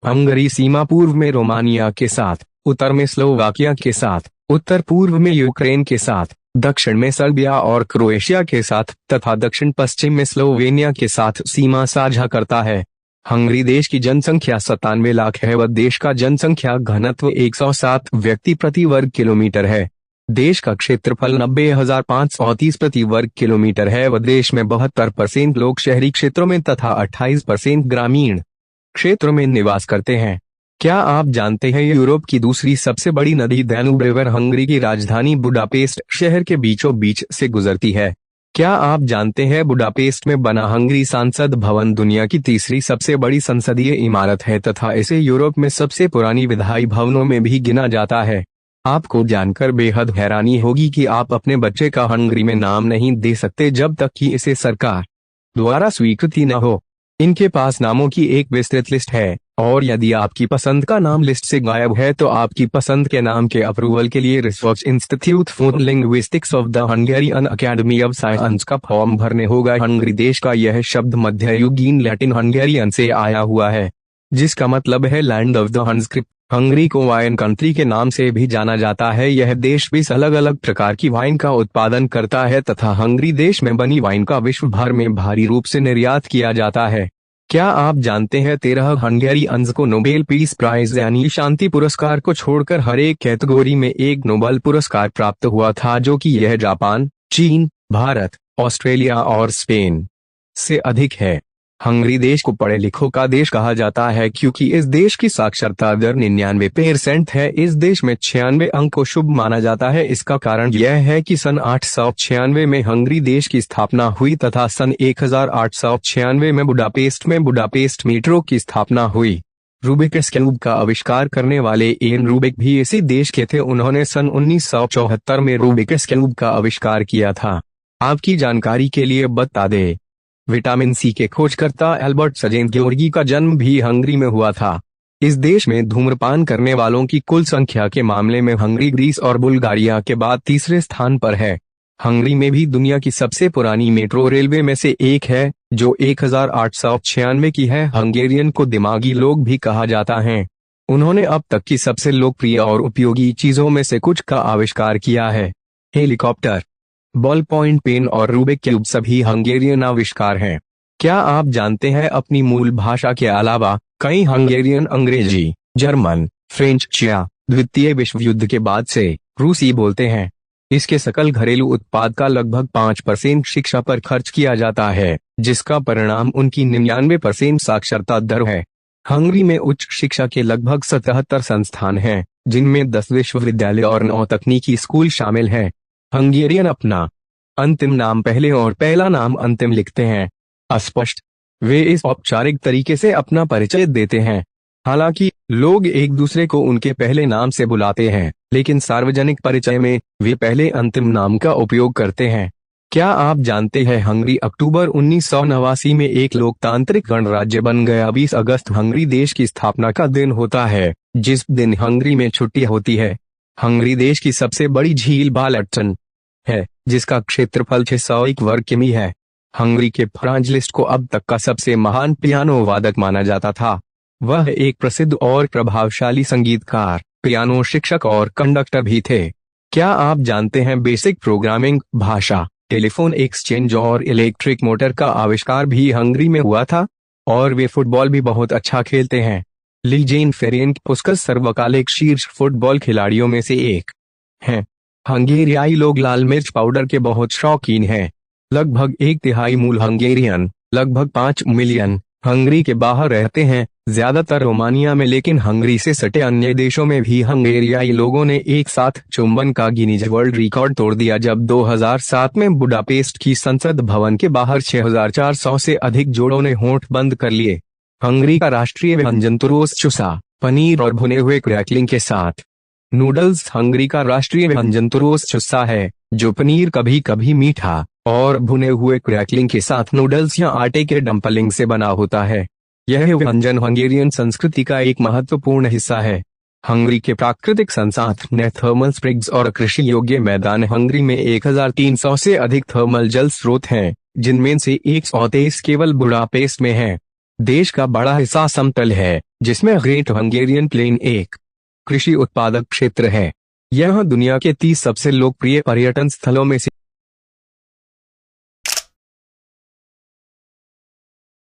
Hungary सीमा पूर्व में Romania के साथ, उत्तर में स्लोवाकिया के साथ, उत्तर पूर्व में यूक्रेन के साथ, दक्षिण में सर्बिया और क्रोएशिया के साथ तथा दक्षिण पश्चिम में स्लोवेनिया के साथ सीमा साझा करता है। हंगरी देश की जनसंख्या 97 लाख है व देश का जनसंख्या घनत्व 107 व्यक्ति प्रति वर्ग किलोमीटर है। देश का क्षेत्रफल 90,530 प्रति वर्ग किलोमीटर है व देश में 72% लोग शहरी क्षेत्रों में तथा 28% ग्रामीण क्षेत्रों में निवास करते हैं। क्या आप जानते हैं यूरोप की दूसरी सबसे बड़ी नदी डैन्यूब रिवर हंगरी की राजधानी बुडापेस्ट शहर के बीचों बीच से गुजरती है। क्या आप जानते हैं बुडापेस्ट में बना हंगरी संसद भवन दुनिया की तीसरी सबसे बड़ी संसदीय इमारत है तथा इसे यूरोप में सबसे पुरानी विधायी भवनों में भी गिना जाता है। आपको जानकर बेहद हैरानी होगी कि आप अपने बच्चे का हंगरी में नाम नहीं दे सकते जब तक कि इसे सरकार द्वारा स्वीकृति न हो। इनके पास नामों की एक विस्तृत लिस्ट है और यदि आपकी पसंद का नाम लिस्ट से गायब है तो आपकी पसंद के नाम के अप्रूवल के लिए research institute for linguistics of the Hungarian academy of science का फॉर्म भरने होगा। हंगरी देश का यह शब्द मध्ययुगीन लैटिन हंगेरियन से आया हुआ है, जिसका मतलब है लैंड ऑफ द हंस। हंगरी को वाइन कंट्री के नाम से भी जाना जाता है। यह देश 20 अलग अलग प्रकार की वाइन का उत्पादन करता है तथा हंगरी देश में बनी वाइन का विश्व भर में भारी रूप से निर्यात किया जाता है। क्या आप जानते हैं 13 हंगेरियंस को नोबेल पीस प्राइज यानी शांति पुरस्कार को छोड़कर हर एक कैटेगरी में एक नोबेल पुरस्कार प्राप्त हुआ था, जो कि यह जापान, चीन, भारत, ऑस्ट्रेलिया और स्पेन से अधिक है। हंगरी देश को पढ़े लिखों का देश कहा जाता है क्योंकि इस देश की साक्षरता दर 99% है। इस देश में 96 अंक को शुभ माना जाता है। इसका कारण यह है कि सन 896 में हंगरी देश की स्थापना हुई तथा सन 1896 में बुडापेस्ट में बुडापेस्ट मेट्रो की स्थापना हुई। रूबिक्स क्यूब का आविष्कार करने वाले एन रूबिक भी इसी देश के थे। उन्होंने सन 1974 में रूबिक्स क्यूब का आविष्कार किया था। आपकी जानकारी के लिए बता दें, विटामिन सी के खोजकर्ता एल्बर्ट सजेन-ग्योर्गी का जन्म भी हंगरी में हुआ था। इस देश में धूम्रपान करने वालों की कुल संख्या के मामले में हंगरी ग्रीस और बुल्गारिया के बाद तीसरे स्थान पर है। हंगरी में भी दुनिया की सबसे पुरानी मेट्रो रेलवे में से एक है, जो 1896 की है। हंगेरियन को दिमागी लोग भी कहा जाता है। उन्होंने अब तक की सबसे लोकप्रिय और उपयोगी चीजों में से कुछ का आविष्कार किया है। हेलीकॉप्टर, बॉल पॉइंट पेन और रूबिक क्यूब सभी हंगेरियन आविष्कार हैं। क्या आप जानते हैं अपनी मूल भाषा के अलावा कई हंगेरियन अंग्रेजी, जर्मन, फ्रेंच या द्वितीय विश्व युद्ध के बाद से रूसी बोलते हैं। इसके सकल घरेलू उत्पाद का लगभग 5% शिक्षा पर खर्च किया जाता है, जिसका परिणाम उनकी 99% साक्षरता दर है। हंगरी में उच्च शिक्षा के लगभग 77 संस्थान हैं, जिनमें 10 विश्वविद्यालय और 9 तकनीकी स्कूल शामिल हैं। हंगेरियन अपना अंतिम नाम पहले और पहला नाम अंतिम लिखते हैं। अस्पष्ट, वे इस औपचारिक तरीके से अपना परिचय देते हैं। हालांकि लोग एक दूसरे को उनके पहले नाम से बुलाते हैं, लेकिन सार्वजनिक परिचय में वे पहले अंतिम नाम का उपयोग करते हैं। क्या आप जानते हैं हंगरी अक्टूबर 1989 में एक लोकतांत्रिक गणराज्य बन गया। 20 अगस्त हंगरी देश की स्थापना का दिन होता है, जिस दिन हंगरी में छुट्टी होती है। हंगरी देश की सबसे बड़ी झील बालटन है, जिसका क्षेत्रफल 601 वर्ग किमी है। हंगरी के फ्रांज लिस्ट को अब तक का सबसे महान पियानो वादक माना जाता था। वह एक प्रसिद्ध और प्रभावशाली संगीतकार, पियानो शिक्षक और कंडक्टर भी थे। क्या आप जानते हैं बेसिक प्रोग्रामिंग भाषा, टेलीफोन एक्सचेंज और इलेक्ट्रिक मोटर का आविष्कार भी हंगरी में हुआ था? और वे फुटबॉल भी बहुत अच्छा खेलते हैं। लीजेन फेरेंटपुस्कस सर्वकालिक शीर्ष फुटबॉल खिलाड़ियों में से एक हैं। हंगेरियाई लोग लाल मिर्च पाउडर के बहुत शौकीन हैं। लगभग 1/3 मूल हंगेरियन, लगभग 5 मिलियन, हंगरी के बाहर रहते हैं, ज्यादातर रोमानिया में, लेकिन हंगरी से सटे अन्य देशों में भी हंगेरियाई लोगों ने एक साथ चुंबन का गिनीज वर्ल्ड रिकॉर्ड तोड़ दिया जब 2007 में बुडापेस्ट की संसद भवन के बाहर 6400 से अधिक जोड़ों ने होंठ बंद कर लिए। हंगरी का राष्ट्रीय व्यंजन तुरोस चुसा, पनीर और भुने हुए क्रैकलिंग के साथ नूडल्स। हंगरी का राष्ट्रीय व्यंजन तुरोस चुस्सा है, जो पनीर, कभी कभी मीठा और भुने हुए क्रैकलिंग के साथ नूडल्स या आटे के डंपलिंग से बना होता है। यह व्यंजन हंगेरियन संस्कृति का एक महत्वपूर्ण हिस्सा है। हंगरी के प्राकृतिक संसाधन हैं थर्मल स्प्रिंग्स और कृषि योग्य मैदान। हंगरी में 1300 से अधिक थर्मल जल स्रोत हैं, जिनमें से 123 केवल बुडापेस्ट में हैं। देश का बड़ा हिस्सा समतल है, जिसमें ग्रेट हंगेरियन प्लेन एक कृषि उत्पादक क्षेत्र है। यह दुनिया के 30 सबसे लोकप्रिय पर्यटन स्थलों में से